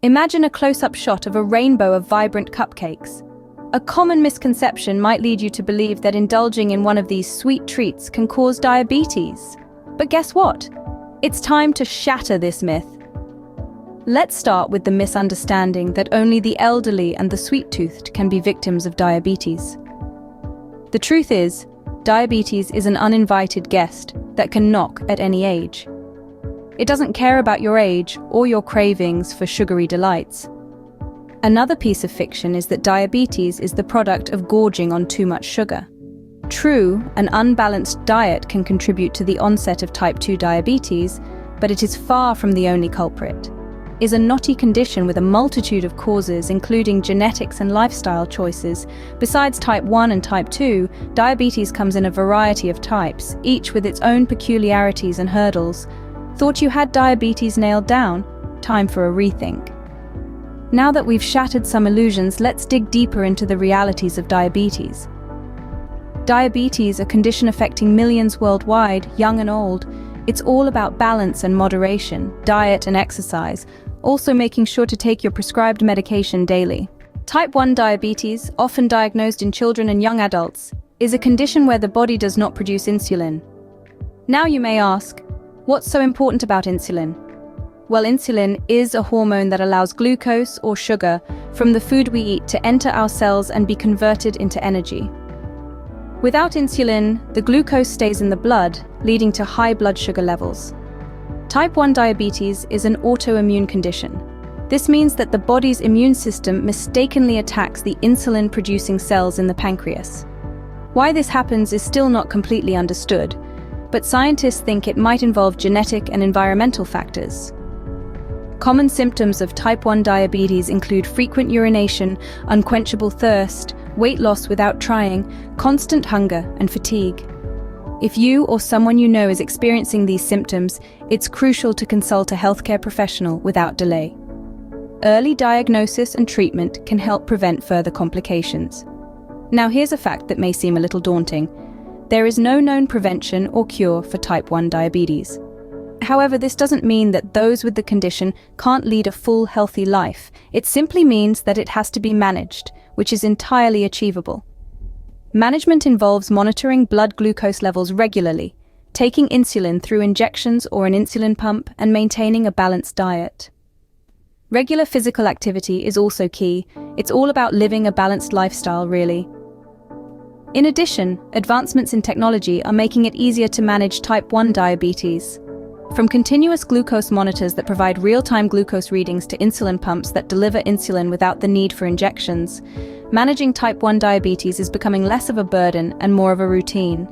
Imagine a close-up shot of a rainbow of vibrant cupcakes. A common misconception might lead you to believe that indulging in one of these sweet treats can cause diabetes. But guess what? It's time to shatter this myth. Let's start with the misunderstanding that only the elderly and the sweet-toothed can be victims of diabetes. The truth is, diabetes is an uninvited guest that can knock at any age. It doesn't care about your age or your cravings for sugary delights. Another piece of fiction is that diabetes is the product of gorging on too much sugar. True, an unbalanced diet can contribute to the onset of type 2 diabetes, but it is far from the only culprit. It is a knotty condition with a multitude of causes, including genetics and lifestyle choices. Besides type 1 and type 2, diabetes comes in a variety of types, each with its own peculiarities and hurdles. Thought you had diabetes nailed down? Time for a rethink. Now that we've shattered some illusions, let's dig deeper into the realities of diabetes. Diabetes, a condition affecting millions worldwide, young and old. It's all about balance and moderation, diet and exercise, also making sure to take your prescribed medication daily. Type 1 diabetes, often diagnosed in children and young adults, is a condition where the body does not produce insulin. Now you may ask, what's so important about insulin? Well, insulin is a hormone that allows glucose or sugar from the food we eat to enter our cells and be converted into energy. Without insulin, the glucose stays in the blood, leading to high blood sugar levels. Type 1 diabetes is an autoimmune condition. This means that the body's immune system mistakenly attacks the insulin-producing cells in the pancreas. Why this happens is still not completely understood, but scientists think it might involve genetic and environmental factors. Common symptoms of type 1 diabetes include frequent urination, unquenchable thirst, weight loss without trying, constant hunger, and fatigue. If you or someone you know is experiencing these symptoms, it's crucial to consult a healthcare professional without delay. Early diagnosis and treatment can help prevent further complications. Now here's a fact that may seem a little daunting. There is no known prevention or cure for type 1 diabetes. However, this doesn't mean that those with the condition can't lead a full, healthy life. It simply means that it has to be managed, which is entirely achievable. Management involves monitoring blood glucose levels regularly, taking insulin through injections or an insulin pump, and maintaining a balanced diet. Regular physical activity is also key. It's all about living a balanced lifestyle, really. In addition, advancements in technology are making it easier to manage type 1 diabetes. From continuous glucose monitors that provide real-time glucose readings to insulin pumps that deliver insulin without the need for injections, managing type 1 diabetes is becoming less of a burden and more of a routine.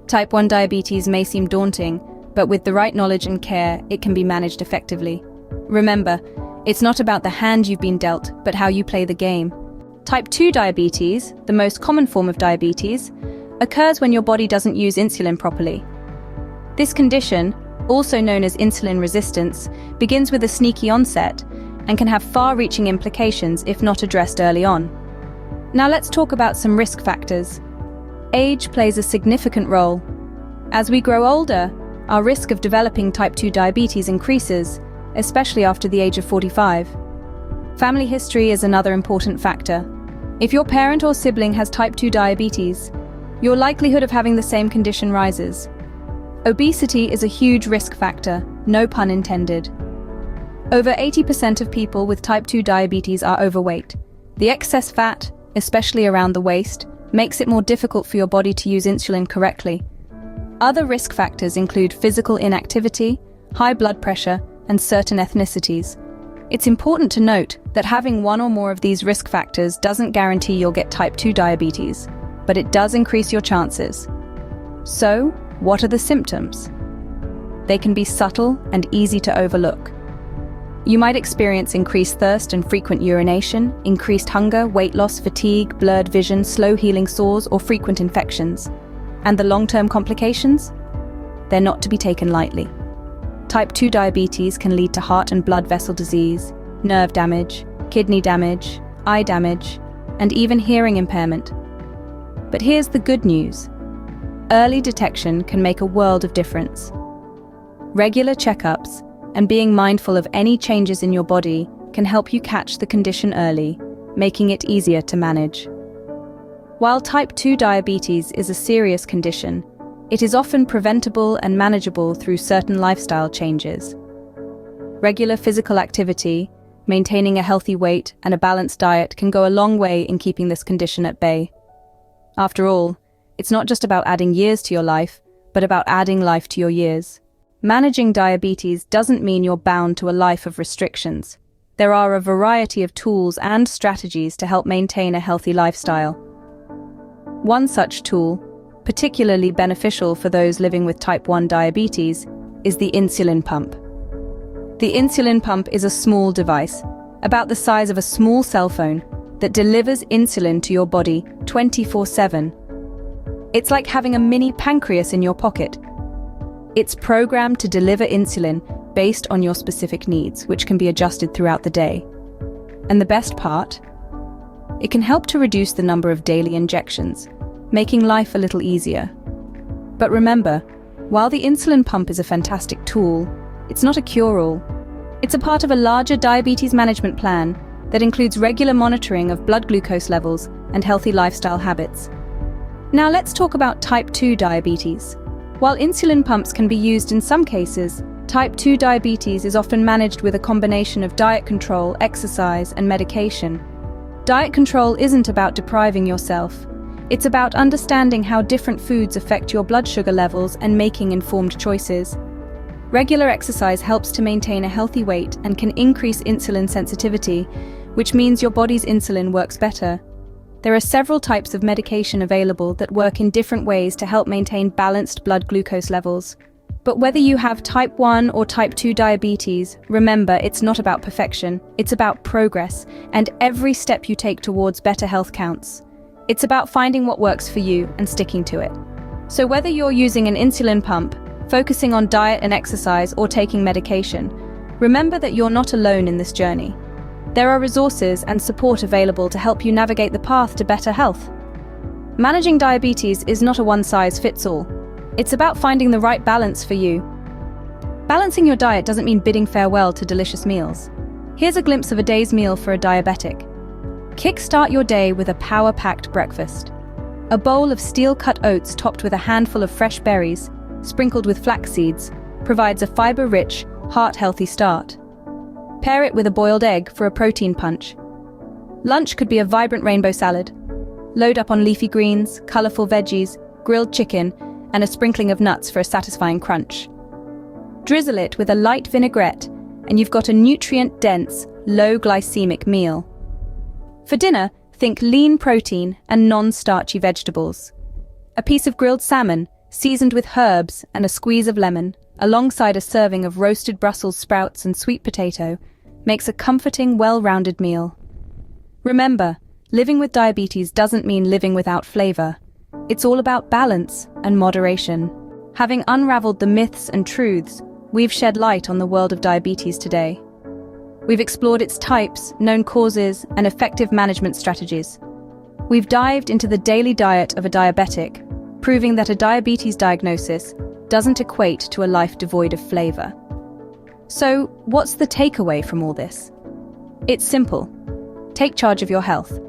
Type 1 diabetes may seem daunting, but with the right knowledge and care, it can be managed effectively. Remember, it's not about the hand you've been dealt, but how you play the game. Type 2 diabetes, the most common form of diabetes, occurs when your body doesn't use insulin properly. This condition, also known as insulin resistance, begins with a sneaky onset and can have far-reaching implications if not addressed early on. Now let's talk about some risk factors. Age plays a significant role. As we grow older, our risk of developing type 2 diabetes increases, especially after the age of 45. Family history is another important factor. If your parent or sibling has type 2 diabetes, your likelihood of having the same condition rises. Obesity is a huge risk factor, no pun intended. Over 80% of people with type 2 diabetes are overweight. The excess fat, especially around the waist, makes it more difficult for your body to use insulin correctly. Other risk factors include physical inactivity, high blood pressure, and certain ethnicities. It's important to note that having one or more of these risk factors doesn't guarantee you'll get type 2 diabetes, but it does increase your chances. So, what are the symptoms? They can be subtle and easy to overlook. You might experience increased thirst and frequent urination, increased hunger, weight loss, fatigue, blurred vision, slow healing sores, or frequent infections. And the long-term complications? They're not to be taken lightly. Type 2 diabetes can lead to heart and blood vessel disease, nerve damage, kidney damage, eye damage, and even hearing impairment. But here's the good news. Early detection can make a world of difference. Regular checkups and being mindful of any changes in your body can help you catch the condition early, making it easier to manage. While type 2 diabetes is a serious condition, it is often preventable and manageable through certain lifestyle changes. Regular physical activity, maintaining a healthy weight, and a balanced diet can go a long way in keeping this condition at bay. After all, it's not just about adding years to your life, but about adding life to your years. Managing diabetes doesn't mean you're bound to a life of restrictions. There are a variety of tools and strategies to help maintain a healthy lifestyle. One such tool, particularly beneficial for those living with type 1 diabetes, is the insulin pump. The insulin pump is a small device, about the size of a small cell phone, that delivers insulin to your body 24/7. It's like having a mini pancreas in your pocket. It's programmed to deliver insulin based on your specific needs, which can be adjusted throughout the day. And the best part? It can help to reduce the number of daily injections, making life a little easier. But remember, while the insulin pump is a fantastic tool, it's not a cure-all. It's a part of a larger diabetes management plan that includes regular monitoring of blood glucose levels and healthy lifestyle habits. Now let's talk about type 2 diabetes. While insulin pumps can be used in some cases, type 2 diabetes is often managed with a combination of diet control, exercise, and medication. Diet control isn't about depriving yourself. It's about understanding how different foods affect your blood sugar levels and making informed choices. Regular exercise helps to maintain a healthy weight and can increase insulin sensitivity, which means your body's insulin works better. There are several types of medication available that work in different ways to help maintain balanced blood glucose levels. But whether you have type 1 or type 2 diabetes, remember, it's not about perfection, it's about progress, and every step you take towards better health counts. It's about finding what works for you and sticking to it. So whether you're using an insulin pump, focusing on diet and exercise, or taking medication, remember that you're not alone in this journey. There are resources and support available to help you navigate the path to better health. Managing diabetes is not a one-size-fits-all. It's about finding the right balance for you. Balancing your diet doesn't mean bidding farewell to delicious meals. Here's a glimpse of a day's meal for a diabetic. Kickstart your day with a power-packed breakfast. A bowl of steel-cut oats topped with a handful of fresh berries, sprinkled with flax seeds, provides a fiber-rich, heart-healthy start. Pair it with a boiled egg for a protein punch. Lunch could be a vibrant rainbow salad. Load up on leafy greens, colorful veggies, grilled chicken, and a sprinkling of nuts for a satisfying crunch. Drizzle it with a light vinaigrette, and you've got a nutrient-dense, low-glycemic meal. For dinner, think lean protein and non-starchy vegetables. A piece of grilled salmon, seasoned with herbs and a squeeze of lemon, alongside a serving of roasted Brussels sprouts and sweet potato, makes a comforting, well-rounded meal. Remember, living with diabetes doesn't mean living without flavor. It's all about balance and moderation. Having unraveled the myths and truths, we've shed light on the world of diabetes today. We've explored its types, known causes, and effective management strategies. We've dived into the daily diet of a diabetic, proving that a diabetes diagnosis doesn't equate to a life devoid of flavor. So, what's the takeaway from all this? It's simple. Take charge of your health.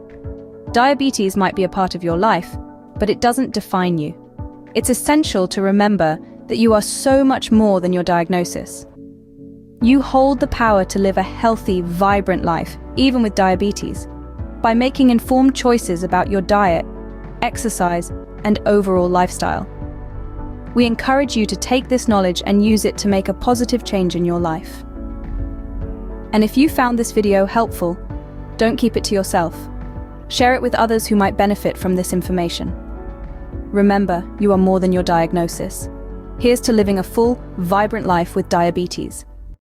Diabetes might be a part of your life, but it doesn't define you. It's essential to remember that you are so much more than your diagnosis. You hold the power to live a healthy, vibrant life, even with diabetes, by making informed choices about your diet, exercise, and overall lifestyle. We encourage you to take this knowledge and use it to make a positive change in your life. And if you found this video helpful, don't keep it to yourself. Share it with others who might benefit from this information. Remember, you are more than your diagnosis. Here's to living a full, vibrant life with diabetes.